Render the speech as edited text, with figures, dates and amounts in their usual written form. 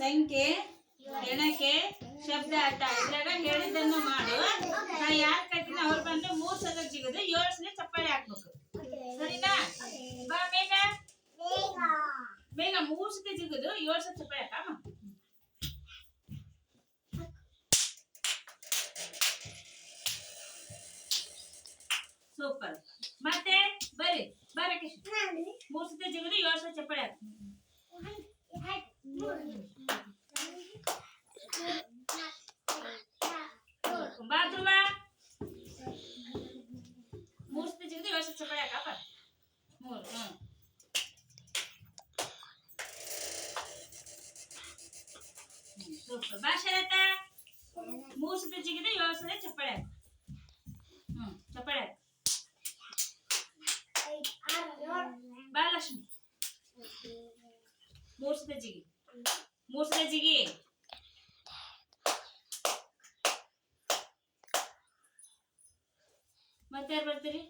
ಸಂಖ್ಯೆ ಎಣಕೆ ಶಬ್ದ ಅರ್ಥ ಇದ್ರಾಗ ಹೇಳಿದ್ದನ್ನು ಮಾಡು. ನಾ ಯಾರು ಕಟ್ಟಿನ ಅವ್ರು ಬಂದು 3 ಸಲ ಜಿಗಿದು 7 ಸಲ ಚಪ್ಪಾಳೆ ಹಾಕ್ಬೇಕು. ಸರಿನಾ? ಬಾ ಬೇಗ ಬೇಗ 3 ಸಲ ಜಿಗಿದು 7 ಸಲ ಚಪ್ಪಾಳೆ ಹಾಕಮ್ಮ. ಸೂಪರ್. ಮತ್ತೆ ಬರ್ರಿ ರಾಕೇಶ್ 3 ಸಲ ಜಿಗಿದು 7 ಸಲ ಚಪ್ಪಾಳೆ ಹಾಕ. ಬಾತ್ರೂಮ 3 ಸಲ ಜಿಗಿದು 7 ಸಲ ಚಪ್ಪಾಳೆ ಹಾಕಪ್ಪ. 3 ಸೂಪರ್. ಬಾ ಶರತ 3 ಸಲ ಜಿಗಿದು 7 ಸಲ ಚಪ್ಪಾಳೆ ಹಾಕ. ಚಪ್ಪಾಳೆ ಹಾಕ. ಬಾ ಲಕ್ಷ್ಮಿ 3 ಸಲ ಜಿಗಿ 3 ಸಲ ಜಿಗಿ. ಮತ್ತೆ ಯಾರು ಬರ್ತೀರಿ?